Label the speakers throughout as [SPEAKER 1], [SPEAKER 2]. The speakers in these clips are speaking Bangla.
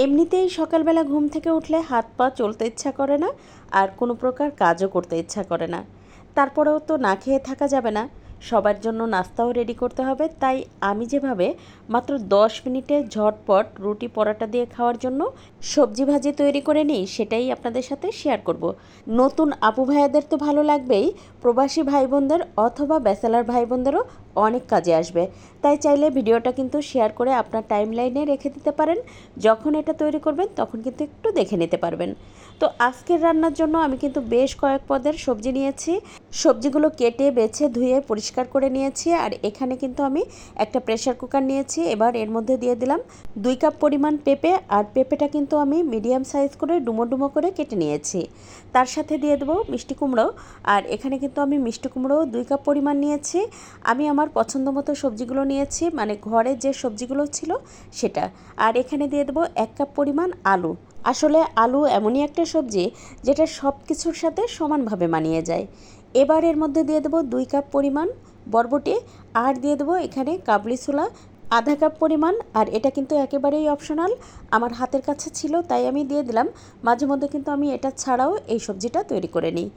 [SPEAKER 1] এমনিতেই সকালবেলা ঘুম থেকে উঠলে হাত পা চলতে ইচ্ছা করে না, আর কোনো প্রকার কাজও করতে ইচ্ছা করে না। তারপরেও তো না খেয়ে থাকা যাবে না, সবার জন্য নাস্তাও রেডি করতে হবে। তাই আমি যেভাবে মাত্র 10 মিনিটে ঝটপট রুটি পরোটা দিয়ে খাওয়ার জন্য সবজি ভাজি তৈরি করে নিই, সেটাই আপনাদের সাথে শেয়ার করব। নতুন আপু ভাইয়াদের তো ভালো লাগবেই, প্রবাসী ভাই বোনদের অথবা ব্যাচেলার ভাই বোনদেরও অনেক কাজে আসবে। তাই চাইলে ভিডিওটা কিন্তু শেয়ার করে আপনার টাইমলাইনে রেখে দিতে পারেন। যখন এটা তৈরি করবেন তখন কিন্তু একটু দেখে নিতে পারবেন। তো আজকের রান্নার জন্য আমি কিন্তু বেশ কয়েক পদের সবজি নিয়েছি। সবজিগুলো কেটে বেছে ধুয়ে পরিষ্কার করে নিয়েছি। আর এখানে কিন্তু আমি একটা প্রেসার কুকার নিয়েছি। এবার এর মধ্যে দিয়ে দিলাম 2 কাপ পরিমাণ পেঁপে। আর পেঁপেটা কিন্তু আমি মিডিয়াম সাইজ করে ডুমো ডুমো করে কেটে নিয়েছি। তার সাথে দিয়ে দেবো মিষ্টি কুমড়ো। আর এখানে কিন্তু আমি মিষ্টি কুমড়ো 2 কাপ পরিমাণ নিয়েছি। আমি আমার পছন্দ মতো সবজিগুলো নিয়েছি, মানে ঘরে যে সবজিগুলো ছিল সেটা। আর এখানে দিয়ে দেবো 1 কাপ পরিমাণ আলু। আসলে আলু এমনই একটা সবজি যেটা সব কিছুর সাথে সমানভাবে মানিয়ে যায়। এবার এর মধ্যে দিয়ে দেবো 2 কাপ পরিমাণ বরবটি। আর দিয়ে দেবো এখানে কাবলি ছোলা আধা কাপ পরিমাণ। আর এটা কিন্তু একেবারেই অপশনাল, আমার হাতের কাছে ছিল তাই আমি দিয়ে দিলাম। মাঝে মধ্যে কিন্তু আমি এটা ছাড়াও এই সবজিটা তৈরি করে নিই।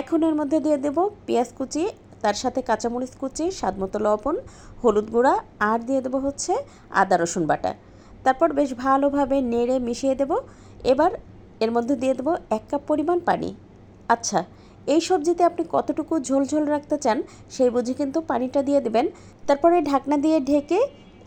[SPEAKER 1] এখন এর মধ্যে দিয়ে দেবো পেঁয়াজ কুচি, তার সাথে কাঁচামরিচ কুচি, স্বাদমতো লবণ, হলুদ গুঁড়া, আর দিয়ে দেবো হচ্ছে আদা রসুন বাটা। তারপর বেশ ভালোভাবে নেড়ে মিশিয়ে দেব। এবার এর মধ্যে দিয়ে দেবো 1 কাপ পরিমাণ পানি। আচ্ছা, এই সবজিতে আপনি কতটুকু ঝোল ঝোল রাখতে চান সেই বুঝে কিন্তু পানিটা দিয়ে দেবেন। তারপরে ঢাকনা দিয়ে ঢেকে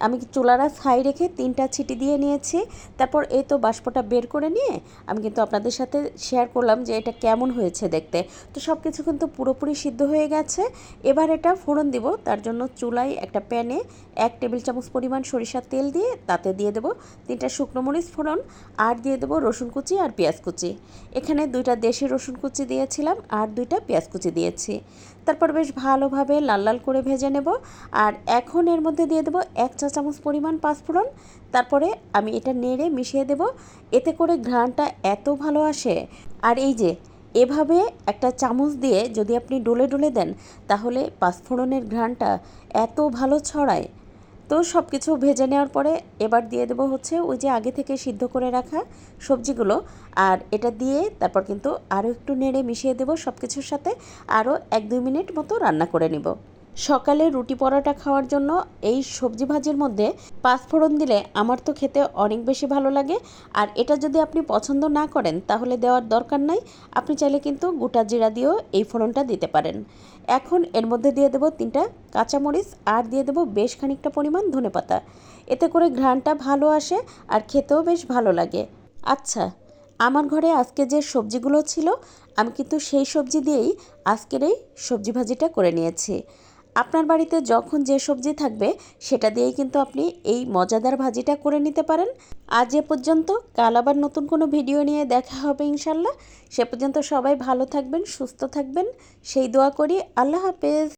[SPEAKER 1] আমি চুলার আঁচ হাই রেখে 3টা সিটি দিয়ে নিয়েছি। তারপর এই তো বাষ্পটা বের করে নিয়ে আমি কিন্তু আপনাদের সাথে শেয়ার করলাম যে এটা কেমন হয়েছে দেখতে। তো সব কিছু কিন্তু পুরোপুরি সিদ্ধ হয়ে গেছে। এবার এটা ফোড়ন দিব। তার জন্য চুলায় একটা প্যানে 1 টেবিল চামচ পরিমাণ সরিষার তেল দিয়ে তাতে দিয়ে দেবো 3টা শুকনো মরিচ ফোড়ন। আর দিয়ে দেবো রসুন কুচি আর পেঁয়াজ কুচি। এখানে 2টা দেশি রসুন কুচি দিয়েছিলাম আর 2টা পেঁয়াজ কুচি দিয়েছি। তারপর বেশ ভালোভাবে লাল লাল করে ভেজে নেব। আর এখন এর মধ্যে দিয়ে দেবো 1 চা চামচ পরিমাণ পাঁচফোড়ন। তারপরে আমি এটা নেড়ে মিশিয়ে দেব। এতে করে ঘ্রাণটা এত ভালো আসে। আর এই যে এভাবে একটা চামচ দিয়ে যদি আপনি ডলে ডলে দেন তাহলে পাঁচফোড়নের ঘ্রাণটা এত ভালো ছড়ায়। তো সব কিছু ভেজে নেওয়ার পরে এবার দিয়ে দেবো হচ্ছে ওই যে আগে থেকে সিদ্ধ করে রাখা সবজিগুলো। আর এটা দিয়ে তারপর কিন্তু আরও একটু নেড়ে মিশিয়ে দেবো সব কিছুর সাথে। আরও 1-2 মিনিট মতো রান্না করে নেব। সকালে রুটি পরোটা খাওয়ার জন্য এই সবজি ভাজির মধ্যে পাঁচফোড়ন দিলে আমার তো খেতে অনেক বেশি ভালো লাগে। আর এটা যদি আপনি পছন্দ না করেন তাহলে দেওয়ার দরকার নাই, আপনি চাইলে কিন্তু গোটা জিরা দিয়েও এই ফোড়নটা দিতে পারেন। এখন এর মধ্যে দিয়ে দেবো 3টা কাঁচামরিচ আর দিয়ে দেবো বেশ খানিকটা পরিমাণ ধনেপাতা। এতে করে ঘ্রাণটা ভালো আসে আর খেতেও বেশ ভালো লাগে। আচ্ছা, আমার ঘরে আজকে যে সবজিগুলো ছিল আমি কিন্তু সেই সবজি দিয়েই আজকের এই সবজি ভাজিটা করে নিয়েছি। আপনার বাড়িতে যখন যে সবজি থাকবে সেটা দিয়েই কিন্তু আপনি এই মজাদার ভাজিটা করে নিতে পারেন। আজ এ পর্যন্ত, কাল আবার নতুন কোনো ভিডিও নিয়ে দেখা হবে ইনশাল্লাহ। সে পর্যন্ত সবাই ভালো থাকবেন, সুস্থ থাকবেন, সেই দোয়া করি। আল্লাহ হাফেজ।